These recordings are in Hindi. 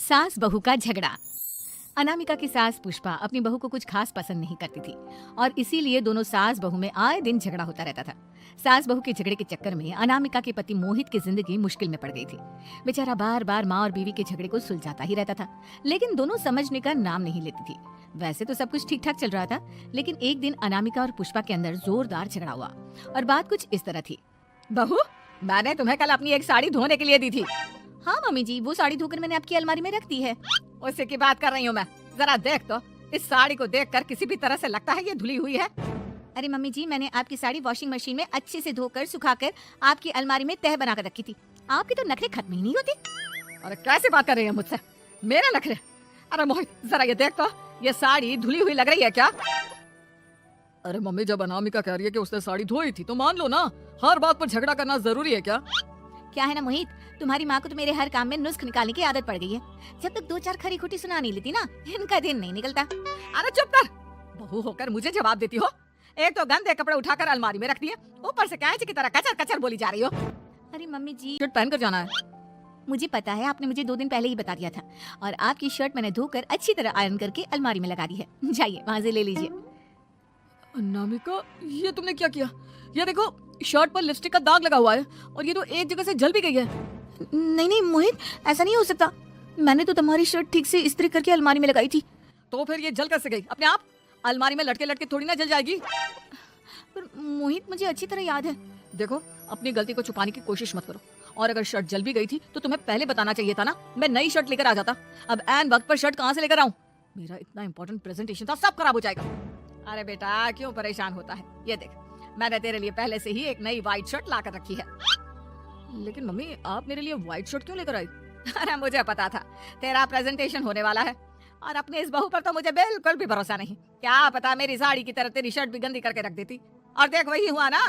सास बहू का झगड़ा। अनामिका की सास पुष्पा अपनी बहू को कुछ खास पसंद नहीं करती थी और इसीलिए दोनों सास बहू में आए दिन झगड़ा होता रहता था। सास बहू के झगड़े के चक्कर में अनामिका के पति मोहित की जिंदगी मुश्किल में पड़ गई थी। बेचारा बार बार माँ और बीवी के झगड़े को सुलझाता ही रहता था, लेकिन दोनों समझने का नाम नहीं लेती थी। वैसे तो सब कुछ ठीक ठाक चल रहा था, लेकिन एक दिन अनामिका और पुष्पा के अंदर जोरदार झगड़ा हुआ और बात कुछ इस तरह थी। बहू, मैंने तुम्हें कल अपनी एक साड़ी धोने के लिए दी थी। हाँ मम्मी जी, वो साड़ी धोकर मैंने आपकी अलमारी में रख दी है। उसी की बात कर रही हूँ मैं। जरा देख तो, इस साड़ी को देखकर किसी भी तरह से लगता है ये धुली हुई है। अरे मम्मी जी, मैंने आपकी साड़ी वॉशिंग मशीन में अच्छे से धोकर सुखाकर आपकी अलमारी में तह बनाकर रखी थी। आपके तो नखरे खत्म ही नहीं होते। अरे कैसे बात कर रही है मुझसे? मेरे नखरे? अरे मोहित, जरा ये देख तो, ये साड़ी धुली हुई लग रही है क्या? अरे मम्मी, जब अनामिका कह रही है कि उसने साड़ी धोई थी तो मान लो ना। हर बात पर झगड़ा करना जरूरी है क्या? क्या है ना मोहित, तुम्हारी माँ को तो मेरे हर काम में नुस्ख निकालने की आदत पड़ गई है। जब तक दो चार खरी खोटी सुना नहीं लेती ना, इनका दिन नहीं निकलता। अरे चुप कर, बहू होकर मुझे जवाब देती हो। एक तो गंदे कपड़े उठाकर अलमारी में रख दिए, ऊपर से कैंची की तरह कचर कचर बोली जा रही हो। अरे मम्मी जी, शर्ट पहन कर जाना है। मुझे पता है, आपने मुझे 2 दिन पहले ही बता दिया था और आपकी शर्ट मैंने धोकर अच्छी तरह आयरन करके अलमारी में लगा दी है। जाइए वहाँ से ले लीजिए। अनामिका, ये तुमने क्या किया? ये देखो, शर्ट पर लिपस्टिक का दाग लगा हुआ है और ये तो एक जगह से जल भी गई है। नहीं नहीं मोहित, ऐसा नहीं हो सकता। मैंने तो तुम्हारी शर्ट ठीक से इस्त्री करके अलमारी में लगाई थी। तो फिर ये जल कैसे गई अपने आप? अलमारी में लटके लटके थोड़ी ना जल जाएगी। पर मोहित, मुझे अच्छी तरह याद है। देखो, अपनी गलती को छुपाने की कोशिश मत करो। और अगर शर्ट जल भी गई थी तो तुम्हें पहले बताना चाहिए था ना। मैं नई शर्ट लेकर आ जाता। अब ऐन वक्त पर शर्ट कहाँ से लेकर आऊं? मेरा इतना इंपॉर्टेंट प्रेजेंटेशन था, सब खराब हो जाएगा। अरे बेटा, क्यों परेशान होता है? ये देख, मैंने तेरे लिए पहले से ही एक नई व्हाइट शर्ट ला कर रखी है। लेकिन मम्मी, आप मेरे लिए व्हाइट शर्ट क्यों लेकर आई? अरे मुझे पता था तेरा प्रेजेंटेशन होने वाला है और अपने इस बहू पर तो मुझे बिल्कुल भी भरोसा नहीं। क्या पता मेरी साड़ी की तरह तेरी शर्ट भी गंदी करके रख देती। और देख, वही हुआ ना।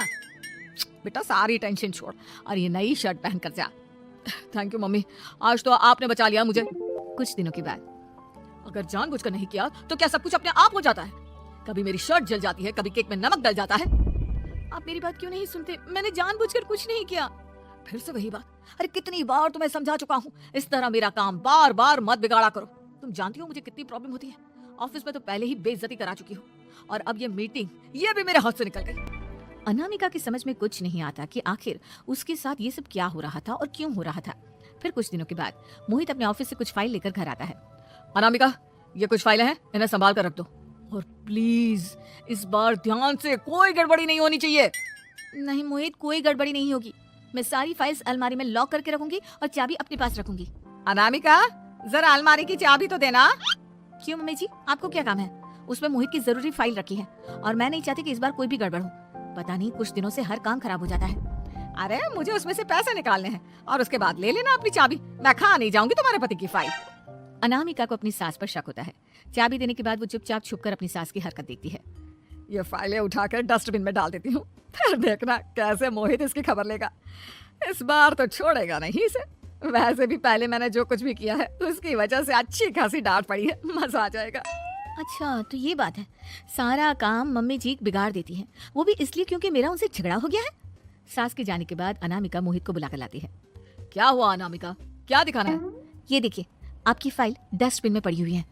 बेटा, सारी टेंशन छोड़ और ये नई शर्ट पहन कर जा। थैंक यू मम्मी, आज तो आपने बचा लिया मुझे। कुछ दिनों के बाद, अगर जानबूझकर नहीं किया तो क्या सब कुछ अपने आप हो जाता है? कभी मेरी शर्ट जल जाती है, कभी केक में नमक डल जाता है। आप मेरी बात क्यों नहीं सुनते? मैंने जानबूझकर कुछ नहीं किया। फिर से वही बात। अरे कितनी बार तुम्हें समझा चुका हूँ, इस तरह मेरा काम बार बार मत बिगाड़ा करो। तुम जानती हो मुझे कितनी प्रॉब्लम होती है। ऑफिस में तो पहले ही बेइज्जती करा चुकी हूँ और अब ये मीटिंग, ये भी मेरे हाथ से निकल गई। अनामिका की समझ में कुछ नहीं आता कि आखिर उसके साथ ये सब क्या हो रहा था और क्यों हो रहा था। फिर कुछ दिनों के बाद मोहित अपने ऑफिस से कुछ फाइल लेकर घर आता है। अनामिका, ये कुछ फाइलें हैं, इन्हें संभाल कर रख दो। और प्लीज इस बार ध्यान से, कोई गड़बड़ी नहीं होनी चाहिए। नहीं मोहित, कोई गड़बड़ी नहीं होगी। मैं सारी फाइल्स अलमारी में लॉक करके रखूंगी और चाबी अपने पास रखूंगी। अनामिका, जरा अलमारी की चाबी तो देना। क्यों मम्मी जी, आपको क्या काम है? उसमें मोहित की जरूरी फाइल रखी है और मैं नहीं चाहती कि इस बार कोई भी गड़बड़ हो। पता नहीं, कुछ दिनों से हर काम खराब हो जाता है। अरे मुझे उसमें से पैसे निकालने हैं और उसके बाद ले लेना अपनी चाबी। मैं खा नहीं जाऊंगी तुम्हारे पति की फाइल। अनामिका को अपनी सास पर शक होता है। चाबी देने के बाद वो चुपचाप छुपकर अपनी सास की हरकत देखती है। ये फाइलें उठाकर डस्टबिन में डाल देती हूँ, फिर देखना कैसे मोहित इसकी खबर लेगा। इस बार तो छोड़ेगा नहीं इसे। वैसे भी पहले मैंने जो कुछ भी किया है उसकी वजह से अच्छी खासी डांट पड़ी है, मजा आ जाएगा। अच्छा, तो ये बात है। सारा काम मम्मी जी बिगाड़ देती है, वो भी इसलिए क्योंकि मेरा उनसे झगड़ा हो गया है। सास के जाने के बाद अनामिका मोहित को बुला कर लाती है। क्या हुआ अनामिका, क्या दिखाना है? ये देखिए, आपकी फाइल डस्टबिन में पड़ी हुई है।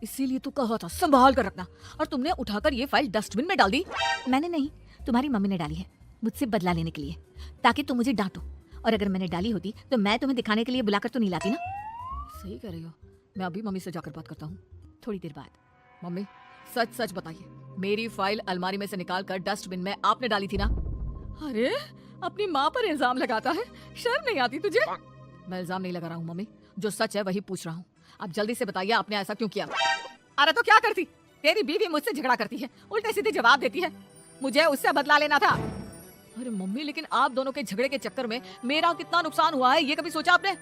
इसीलिए तो कहा था संभाल कर रखना, और तुमने उठाकर ये फाइल डस्टबिन में डाल दी। मैंने नहीं, तुम्हारी मम्मी ने डाली है, मुझसे बदला लेने के लिए, ताकि तुम मुझे डांटो। और अगर मैंने डाली होती तो मैं तुम्हें दिखाने के लिए बुलाकर तो नहीं लाती ना। सही कह रही हो, मैं अभी मम्मी से जाकर बात करता हूँ। थोड़ी देर बाद, मम्मी सच सच बताइए, मेरी फाइल अलमारी में से निकाल कर डस्टबिन में आपने डाली थी ना? अरे अपनी माँ पर इल्जाम लगाता है, शर्म नहीं आती तुझे? मैं इल्जाम नहीं लगा रहा हूँ मम्मी, जो सच है वही पूछ रहा हूँ। अब जल्दी से बताइए, आपने ऐसा क्यों किया? अरे तो क्या करती, तेरी बीवी मुझसे झगड़ा करती है, उल्टे सीधे जवाब देती है। मुझे उससे बदला लेना था। अरे मम्मी, लेकिन आप दोनों के झगड़े के चक्कर में मेरा कितना नुकसान हुआ है, ये कभी सोचा आपने?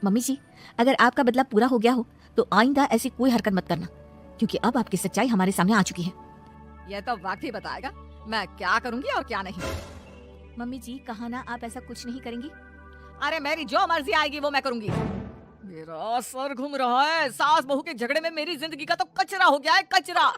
मम्मी जी, अगर आपका बदला पूरा हो गया हो तो आइंदा ऐसी कोई हरकत मत करना, क्योंकि अब आपकी सच्चाई हमारे सामने आ चुकी है। यह तो वक्त ही बताएगा मैं क्या करूंगी और क्या नहीं। मम्मी जी, कहा ना आप ऐसा कुछ नहीं करेंगी। अरे मेरी जो मर्जी आएगी वो मैं करूंगी। मेरा सर घूम रहा है, सास बहू के झगड़े में मेरी जिंदगी का तो कचरा हो गया है, कचरा।